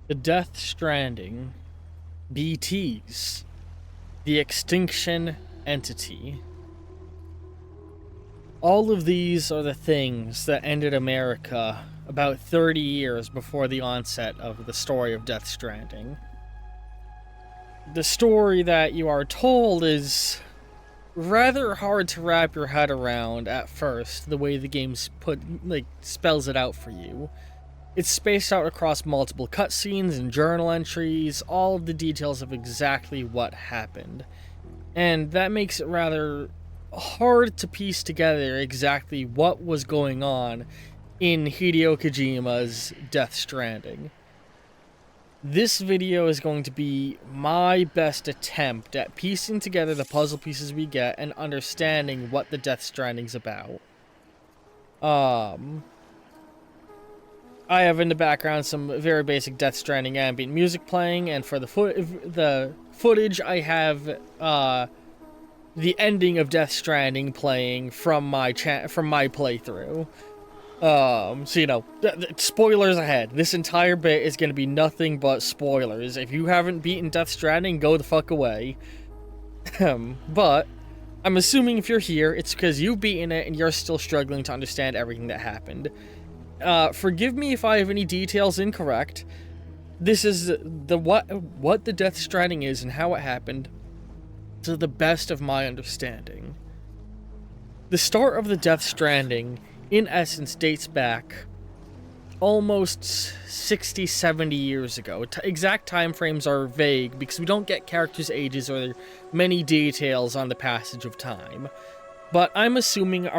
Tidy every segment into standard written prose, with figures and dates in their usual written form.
The Death Stranding, BTs, the Extinction Entity. All of these are the things that ended America about 30 years before the onset of the story of Death Stranding. The story that you are told is rather hard to wrap your head around at first, the way the game spells it out for you. It's spaced out across multiple cutscenes and journal entries, all of the details of exactly what happened. And that makes it rather hard to piece together exactly what was going on in Hideo Kojima's Death Stranding. This video is going to be my best attempt at piecing together the puzzle pieces we get and understanding what the Death Stranding's about. I have in the background some very basic Death Stranding ambient music playing, and for the footage, I have the ending of Death Stranding playing from my playthrough. So you know, spoilers ahead. This entire bit is going to be nothing but spoilers. If you haven't beaten Death Stranding, go the fuck away. But I'm assuming if you're here, it's because you've beaten it and you're still struggling to understand everything that happened. Forgive me if I have any details incorrect. This is what the Death Stranding is and how it happened, to the best of my understanding. The start of the Death Stranding, in essence, dates back almost 60, 70 years ago. Exact time frames are vague because we don't get characters' ages or many details on the passage of time. But I'm assuming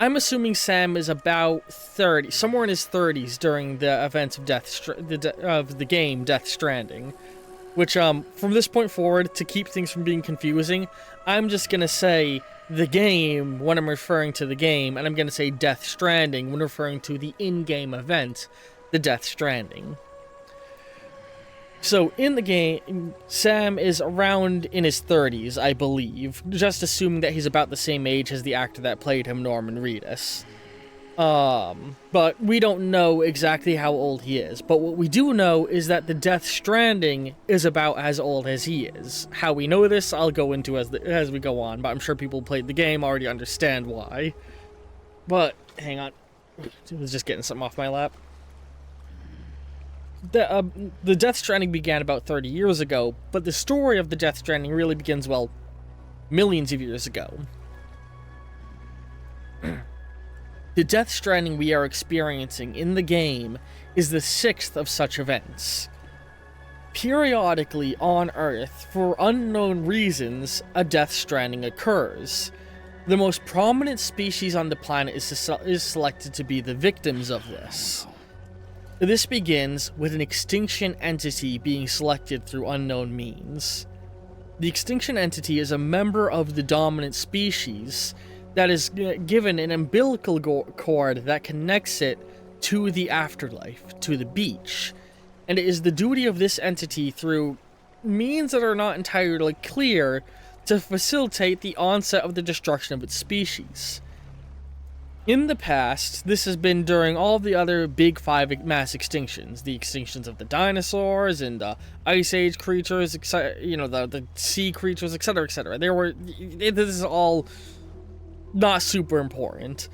I'm assuming Sam is about 30, somewhere in his 30s during the events of the game Death Stranding. Which, from this point forward, to keep things from being confusing, I'm just gonna say the game when I'm referring to the game, and I'm gonna say Death Stranding when referring to the in-game event, the Death Stranding. So, in the game, Sam is around in his 30s, I believe, just assuming that he's about the same age as the actor that played him, Norman Reedus. But we don't know exactly how old he is. But what we do know is that the Death Stranding is about as old as he is. How we know this, I'll go into as we go on, but I'm sure people who played the game already understand why. But, hang on. I was just getting something off my lap. The Death Stranding began about 30 years ago, but the story of the Death Stranding really begins, well, millions of years ago. The Death Stranding we are experiencing in the game is the sixth of such events. Periodically on Earth, for unknown reasons, a Death Stranding occurs. The most prominent species on the planet is selected to be the victims of this. This begins with an extinction entity being selected through unknown means. The extinction entity is a member of the dominant species that is given an umbilical cord that connects it to the afterlife, to the beach. And it is the duty of this entity, through means that are not entirely clear, to facilitate the onset of the destruction of its species. In the past, this has been during all the other big five mass extinctions. The extinctions of the dinosaurs and the Ice Age creatures, you know, the sea creatures, etc., etc. This is all not super important.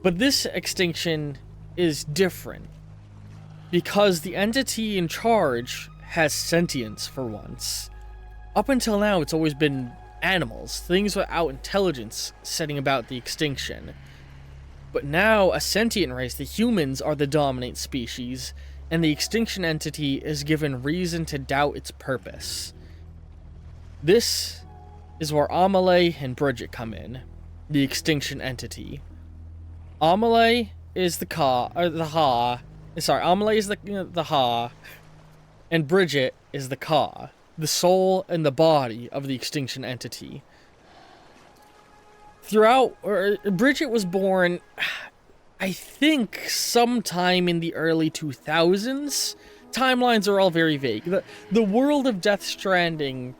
But this extinction is different, because the entity in charge has sentience for once. Up until now, it's always been animals, things without intelligence, setting about the extinction. But now, a sentient race, the humans, are the dominant species, and the extinction entity is given reason to doubt its purpose. This is where Amelie and Bridget come in, the extinction entity. Amelie is the Amelie is the Ha, and Bridget is the Ka, the soul and the body of the extinction entity. Bridget was born, I think, sometime in the early 2000s. Timelines are all very vague. The world of Death Stranding,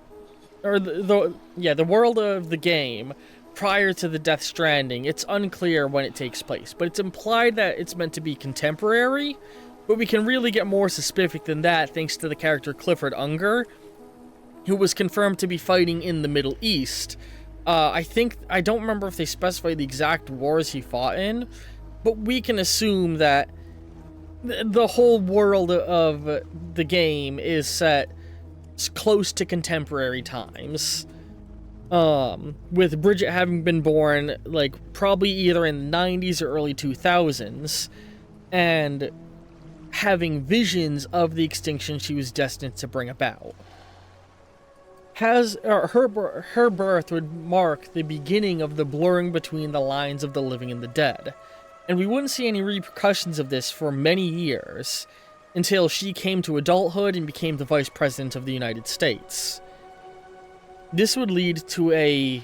or the world of the game, prior to the Death Stranding, it's unclear when it takes place, but it's implied that it's meant to be contemporary, But we can really get more specific than that thanks to the character Clifford Unger, who was confirmed to be fighting in the Middle East. I don't remember if they specify the exact wars he fought in, but we can assume that the whole world of the game is set close to contemporary times. With Bridget having been born, like, probably either in the 90s or early 2000s, and having visions of the extinction she was destined to bring about. Her birth would mark the beginning of the blurring between the lines of the living and the dead, and we wouldn't see any repercussions of this for many years, until she came to adulthood and became the Vice President of the United States. This would lead to a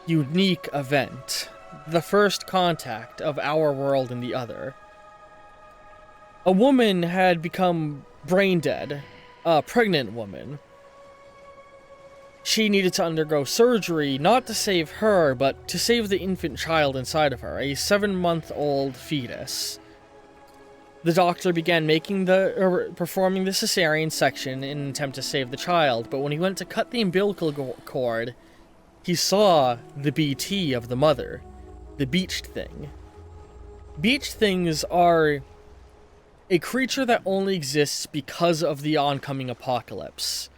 unique event, the first contact of our world and the other. A woman had become brain dead, a pregnant woman. She needed to undergo surgery, not to save her, but to save the infant child inside of her, a 7-month-old fetus. The doctor began performing the cesarean section in an attempt to save the child, but when he went to cut the umbilical cord, he saw the BT of the mother, the beached thing. Beached things are a creature that only exists because of the oncoming apocalypse.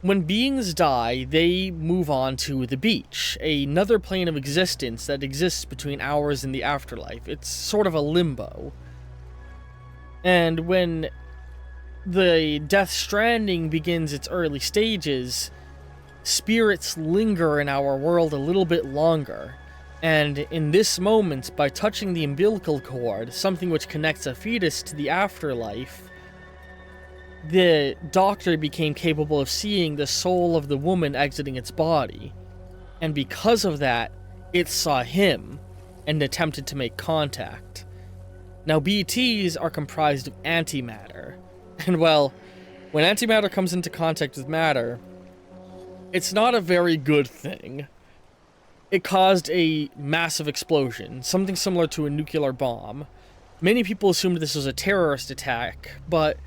When beings die, they move on to the beach, another plane of existence that exists between ours and the afterlife. It's sort of a limbo. And when the Death Stranding begins its early stages, spirits linger in our world a little bit longer. And in this moment, by touching the umbilical cord, something which connects a fetus to the afterlife, the doctor became capable of seeing the soul of the woman exiting its body. And because of that, it saw him and attempted to make contact. Now, BTs are comprised of antimatter. And well, when antimatter comes into contact with matter, it's not a very good thing. It caused a massive explosion, something similar to a nuclear bomb. Many people assumed this was a terrorist attack, but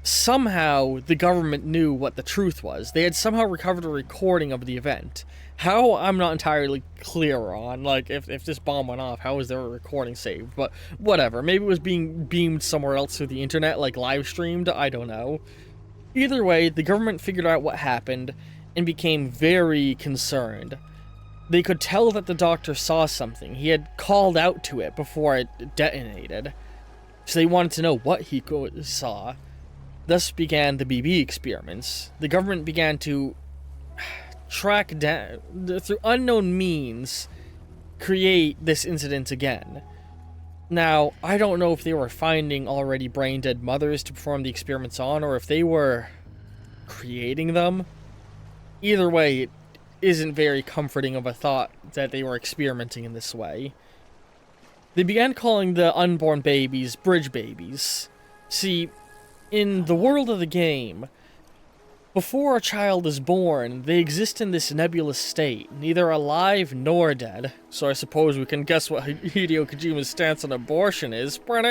somehow the government knew what the truth was. They had somehow recovered a recording of the event. How, I'm not entirely clear on. Like, if this bomb went off, how was there a recording saved? But whatever, maybe it was being beamed somewhere else through the internet, like live streamed, I don't know. Either way, the government figured out what happened and became very concerned. They could tell that the doctor saw something. He had called out to it before it detonated. So they wanted to know what he saw. Thus began the BB experiments. The government began to track down, through unknown means, create this incident again. Now, I don't know if they were finding already brain-dead mothers to perform the experiments on, or if they were creating them. Either way, it isn't very comforting of a thought that they were experimenting in this way. They began calling the unborn babies bridge babies. See, in the world of the game, before a child is born, they exist in this nebulous state, neither alive nor dead. So I suppose we can guess what Hideo Kojima's stance on abortion is. But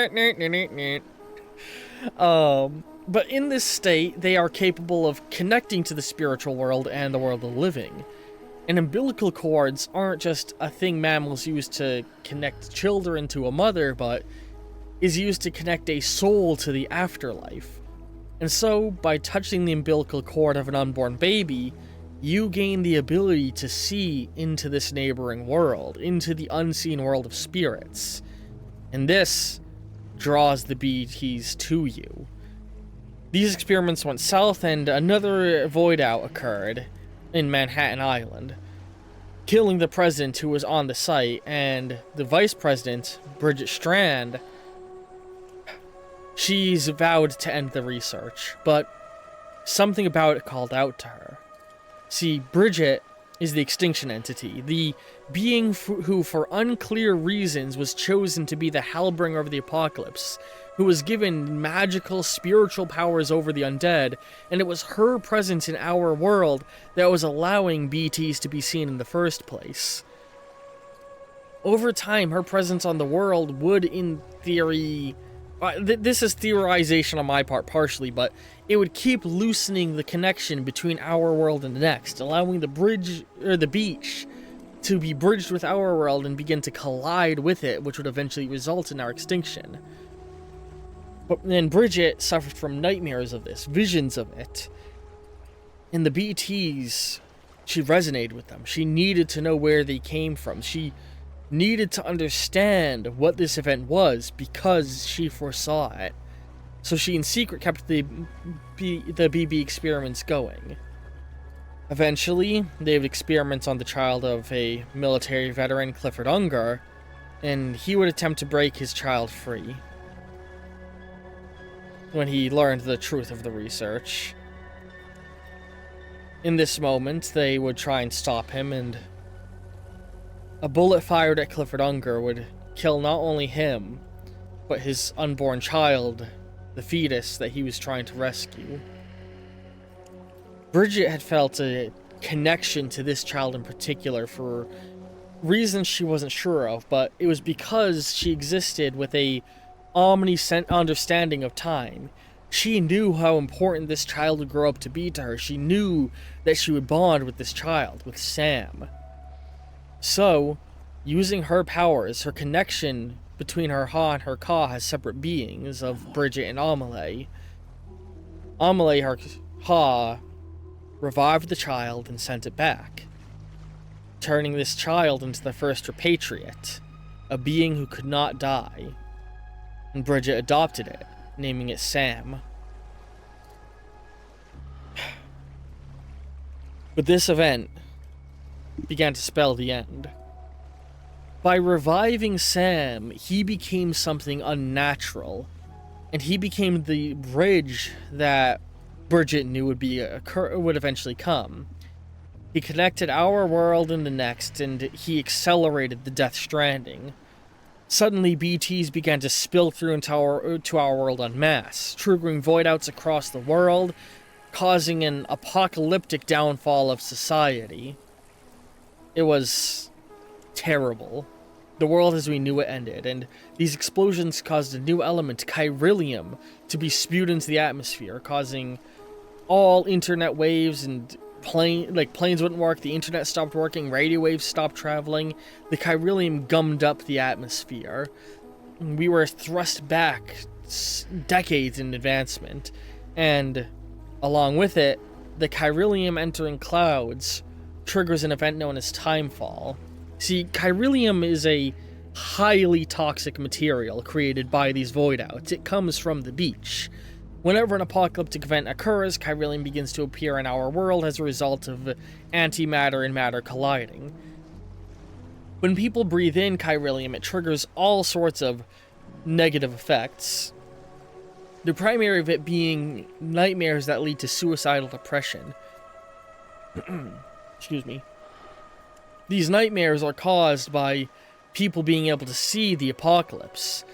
in this state, they are capable of connecting to the spiritual world and the world of the living. And umbilical cords aren't just a thing mammals use to connect children to a mother, but is used to connect a soul to the afterlife. And so, by touching the umbilical cord of an unborn baby, you gain the ability to see into this neighboring world, into the unseen world of spirits. And this draws the BTs to you. These experiments went south, and another void out occurred in Manhattan Island, killing the president who was on the site, and the vice president, Bridget Strand, she's vowed to end the research, but something about it called out to her. See, Bridget is the extinction entity, the being who, for unclear reasons, was chosen to be the Hellbringer of the apocalypse, who was given magical spiritual powers over the undead, and it was her presence in our world that was allowing BTs to be seen in the first place. Over time, her presence on the world would, in theory, This is theorization on my part partially, but it would keep loosening the connection between our world and the next, allowing the bridge, or the beach, to be bridged with our world and begin to collide with it, which would eventually result in our extinction. But then Bridget suffered from nightmares of this, visions of it. And the BTs, she resonated with them. She needed to know where they came from. She needed to understand what this event was because she foresaw it. So she in secret kept the BB experiments going. Eventually, they had experiments on the child of a military veteran, Clifford Unger, and he would attempt to break his child free when he learned the truth of the research. In this moment, they would try and stop him, and a bullet fired at Clifford Unger would kill not only him, but his unborn child, the fetus that he was trying to rescue. Bridget had felt a connection to this child in particular for reasons she wasn't sure of, but it was because she existed with a omniscient understanding of time. She knew how important this child would grow up to be to her. She knew that she would bond with this child, with Sam. So, using her powers, her connection between her Ha and her Ka as separate beings of Bridget and Amelie. Amelie, her Ha, revived the child and sent it back, turning this child into the first repatriate, a being who could not die. And Bridget adopted it, naming it Sam. But this event began to spell the end. By reviving Sam, he became something unnatural, and he became the bridge that Bridget knew would eventually come. He connected our world and the next, and he accelerated the Death Stranding. Suddenly, BTs began to spill through into our world en masse, triggering voidouts across the world, causing an apocalyptic downfall of society. It was terrible. The world as we knew it ended, and these explosions caused a new element, chiralium, to be spewed into the atmosphere, causing all internet waves and planes wouldn't work, the internet stopped working, radio waves stopped traveling, the chiralium gummed up the atmosphere. We were thrust back decades in advancement, and along with it, the chiralium entering clouds triggers an event known as timefall. See, chiralium is a highly toxic material created by these voidouts. It comes from the beach. Whenever an apocalyptic event occurs, chiralium begins to appear in our world as a result of antimatter and matter colliding. When people breathe in chiralium, it triggers all sorts of negative effects. The primary of it being nightmares that lead to suicidal depression. Excuse me. These nightmares are caused by people being able to see the apocalypse.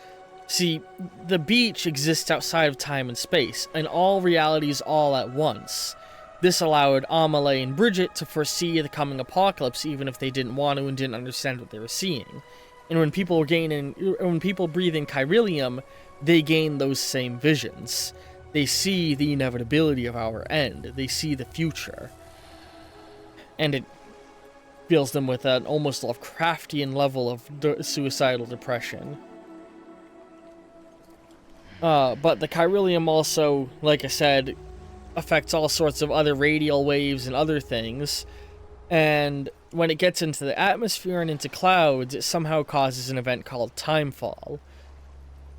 See, the beach exists outside of time and space, and all realities all at once. This allowed Amelie and Bridget to foresee the coming apocalypse even if they didn't want to and didn't understand what they were seeing. And when people breathe in chiralium, they gain those same visions. They see the inevitability of our end. They see the future. And it fills them with an almost Lovecraftian level of suicidal depression. But the chiralium also, like I said, affects all sorts of other radial waves and other things. And when it gets into the atmosphere and into clouds, it somehow causes an event called timefall.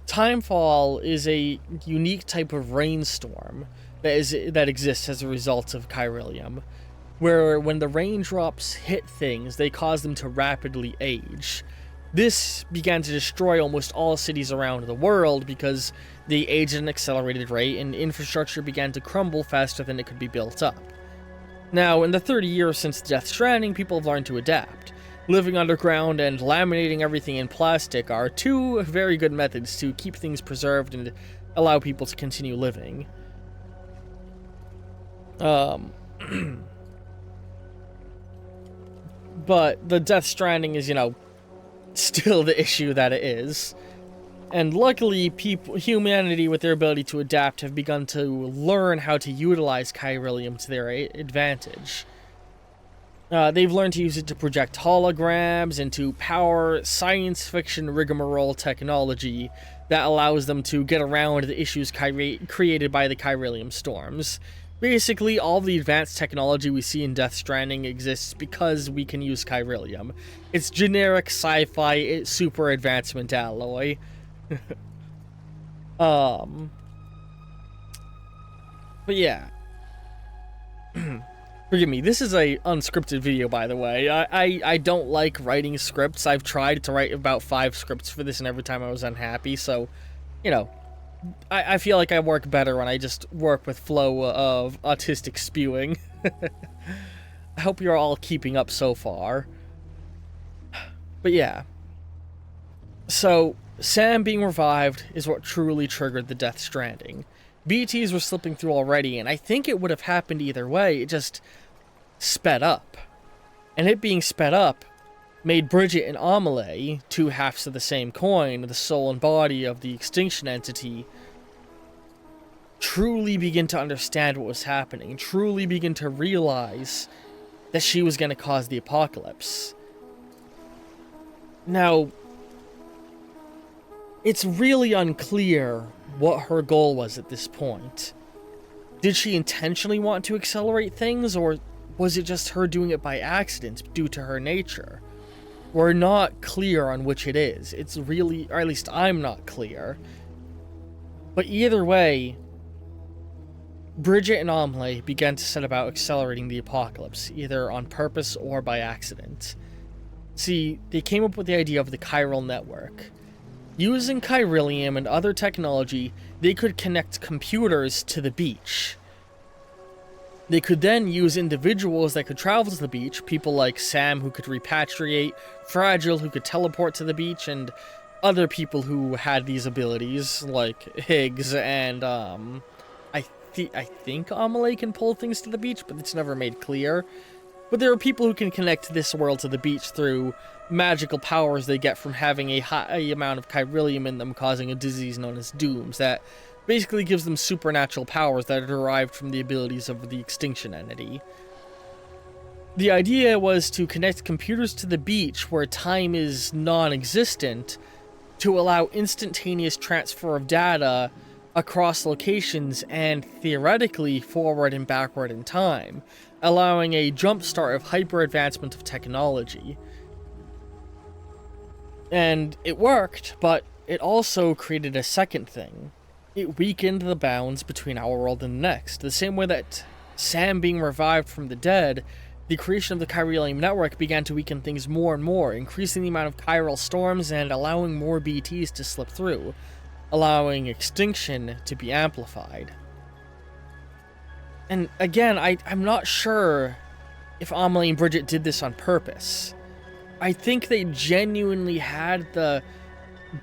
Timefall is a unique type of rainstorm that exists as a result of chiralium, where when the raindrops hit things, they cause them to rapidly age. This began to destroy almost all cities around the world because they aged at an accelerated rate and infrastructure began to crumble faster than it could be built up. Now, in the 30 years since Death Stranding, people have learned to adapt. Living underground and laminating everything in plastic are two very good methods to keep things preserved and allow people to continue living. But the Death Stranding is, still the issue that it is. And luckily, humanity, with their ability to adapt, have begun to learn how to utilize chiralium to their advantage. They've learned to use it to project holograms and to power science fiction rigmarole technology that allows them to get around the issues created by the chiralium storms. Basically, all the advanced technology we see in Death Stranding exists because we can use chiralium. It's generic sci-fi super advancement alloy. But yeah. Forgive me, this is a unscripted video, by the way. I don't like writing scripts. I've tried to write about 5 scripts for this, and every time I was unhappy, so, you know, I feel like I work better when I just work with flow of autistic spewing. I hope you're all keeping up so far. But yeah. So, Sam being revived is what truly triggered the Death Stranding. BTs were slipping through already, and I think it would have happened either way. It just sped up. And it being sped up made Bridget and Amelie, 2 halves of the same coin, the soul and body of the extinction entity, truly begin to understand what was happening, truly begin to realize that she was going to cause the apocalypse. Now, it's really unclear what her goal was at this point. Did she intentionally want to accelerate things, or was it just her doing it by accident due to her nature? We're not clear on which it is. It's really, or at least I'm not clear. But either way, Bridget and Amelie began to set about accelerating the apocalypse, either on purpose or by accident. See, they came up with the idea of the chiral network. Using chiralium and other technology, they could connect computers to the beach. They could then use individuals that could travel to the beach, people like Sam who could repatriate, Fragile who could teleport to the beach, and other people who had these abilities, like Higgs and, I think Amelie can pull things to the beach, but it's never made clear. But there are people who can connect this world to the beach through magical powers they get from having a high amount of chiralium in them, causing a disease known as dooms, that basically gives them supernatural powers that are derived from the abilities of the extinction entity. The idea was to connect computers to the beach where time is non-existent to allow instantaneous transfer of data across locations and theoretically forward and backward in time, allowing a jumpstart of hyper-advancement of technology. And it worked, but it also created a second thing. It weakened the bounds between our world and the next. The same way that Sam being revived from the dead, the creation of the chiralium network began to weaken things more and more, increasing the amount of chiral storms and allowing more BTs to slip through, allowing extinction to be amplified. And again, I'm not sure if Amelie and Bridget did this on purpose. I think they genuinely had the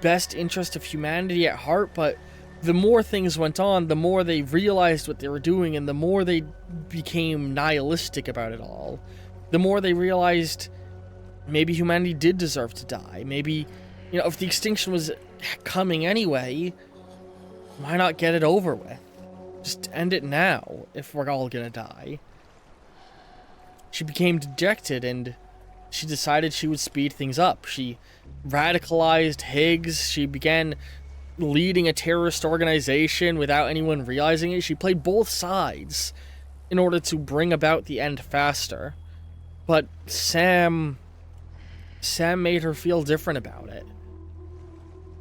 best interest of humanity at heart, but the more things went on, the more they realized what they were doing, and the more they became nihilistic about it all. The more they realized maybe humanity did deserve to die. Maybe, you know, if the extinction was coming anyway, why not get it over with? Just end it now, if we're all gonna die. She became dejected, and she decided she would speed things up. She radicalized Higgs. She began leading a terrorist organization without anyone realizing it. She played both sides in order to bring about the end faster. But Sam made her feel different about it.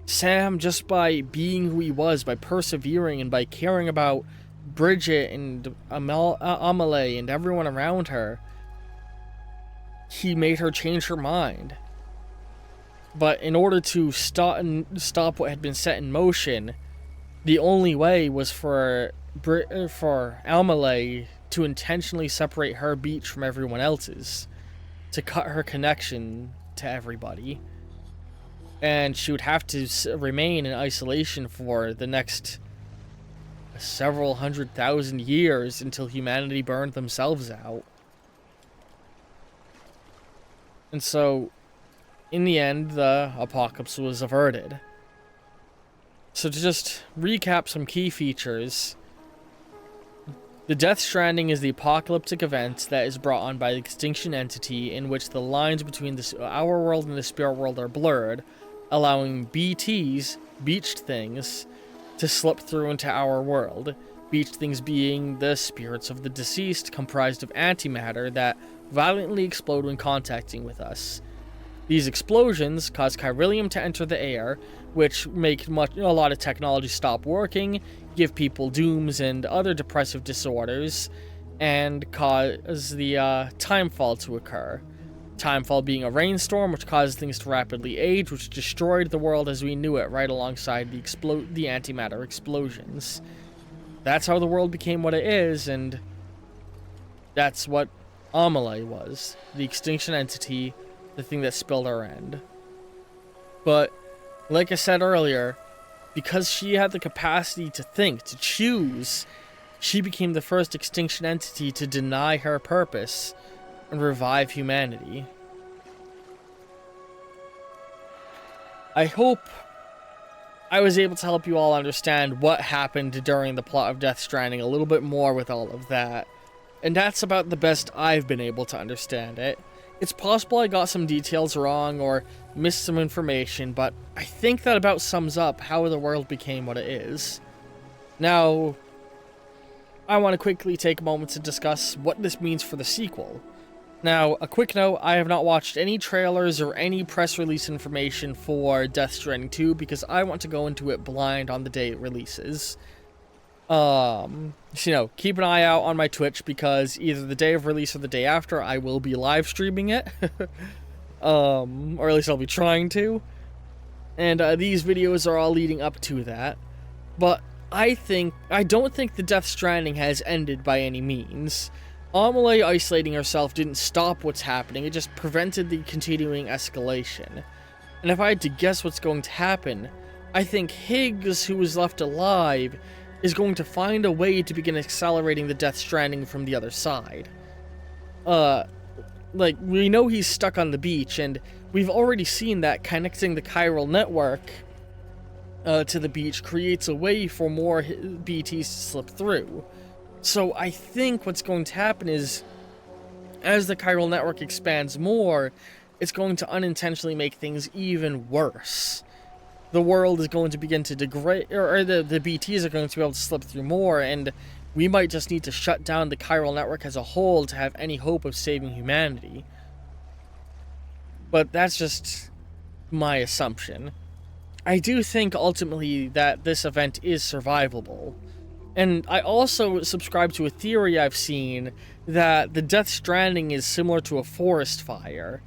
Sam, just by being who he was, by persevering and by caring about Bridget and Amelie and everyone around her, he made her change her mind. But in order to stop what had been set in motion, the only way was for Amelie to intentionally separate her beach from everyone else's, to cut her connection to everybody. And she would have to remain in isolation for the next several 100,000 years until humanity burned themselves out. And so, in the end, the apocalypse was averted. So to just recap some key features, the Death Stranding is the apocalyptic event that is brought on by the extinction entity in which the lines between our world and the spirit world are blurred, allowing BTs, beached things, to slip through into our world. Beached things being the spirits of the deceased, comprised of antimatter that violently explode when contacting with us. These explosions cause chiralium to enter the air, which make a lot of technology stop working, give people dooms and other depressive disorders, and cause the timefall to occur. Timefall being a rainstorm, which causes things to rapidly age, which destroyed the world as we knew it right alongside the antimatter explosions. That's how the world became what it is, and that's what Amelie was. The extinction entity, the thing that spilled our end. But, like I said earlier, because she had the capacity to think, to choose, she became the first extinction entity to deny her purpose and revive humanity. I hope I was able to help you all understand what happened during the plot of Death Stranding a little bit more with all of that. And that's about the best I've been able to understand it. It's possible I got some details wrong or missed some information, but I think that about sums up how the world became what it is. Now, I want to quickly take a moment to discuss what this means for the sequel. Now, a quick note, I have not watched any trailers or any press release information for Death Stranding 2 because I want to go into it blind on the day it releases. So, keep an eye out on my Twitch because either the day of release or the day after, I will be live streaming it. Or at least I'll be trying to. And these videos are all leading up to that. But I don't think the Death Stranding has ended by any means. Amelie isolating herself didn't stop what's happening, it just prevented the continuing escalation. And if I had to guess what's going to happen, I think Higgs, who was left alive, is going to find a way to begin accelerating the Death Stranding from the other side. We know he's stuck on the beach, and we've already seen that connecting the chiral network to the beach creates a way for more BTs to slip through. So I think what's going to happen is, as the chiral network expands more, it's going to unintentionally make things even worse. The world is going to begin to degrade, or the BTs are going to be able to slip through more, and we might just need to shut down the chiral network as a whole to have any hope of saving humanity. But that's just my assumption. I do think ultimately that this event is survivable. And I also subscribe to a theory I've seen that the Death Stranding is similar to a forest fire.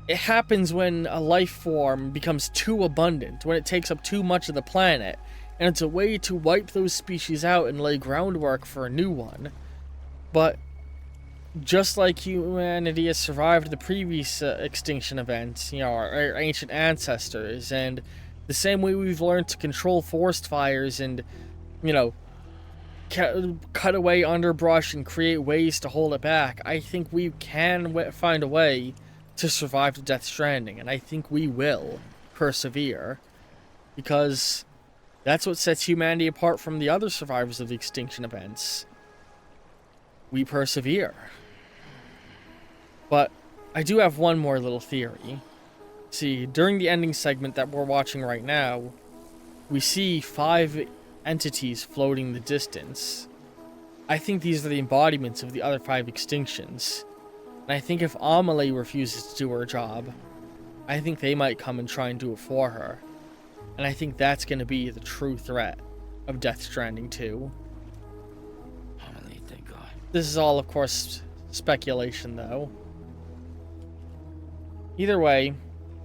It happens when a life form becomes too abundant, when it takes up too much of the planet, and it's a way to wipe those species out and lay groundwork for a new one. But just like humanity has survived the previous extinction events, our ancient ancestors, and the same way we've learned to control forest fires and, cut away underbrush and create ways to hold it back, I think we can find a way to survive the Death Stranding, and I think we will persevere, because that's what sets humanity apart from the other survivors of the extinction events. We persevere. But I do have one more little theory. See, during the ending segment that we're watching right now, we see 5 entities floating in the distance. I think these are the embodiments of the other 5 extinctions. And I think if Amelie refuses to do her job, I think they might come and try and do it for her. And I think that's going to be the true threat of Death Stranding 2. Amelie, thank God. This is all, of course, speculation, though. Either way,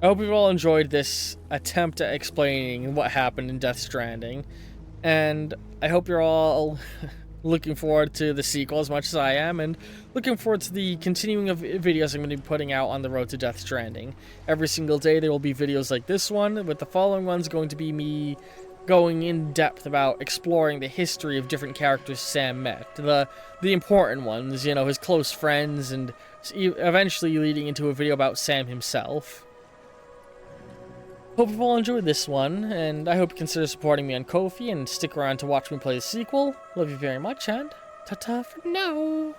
I hope you've all enjoyed this attempt at explaining what happened in Death Stranding. And I hope you're all looking forward to the sequel as much as I am, and looking forward to the continuing of videos I'm going to be putting out on the road to Death Stranding. Every single day there will be videos like this one, with the following ones going to be me going in depth about exploring the history of different characters Sam met. The important ones, his close friends, and eventually leading into a video about Sam himself. Hope you've all enjoyed this one, and I hope you consider supporting me on Ko-fi and stick around to watch me play the sequel. Love you very much, and ta-ta for now!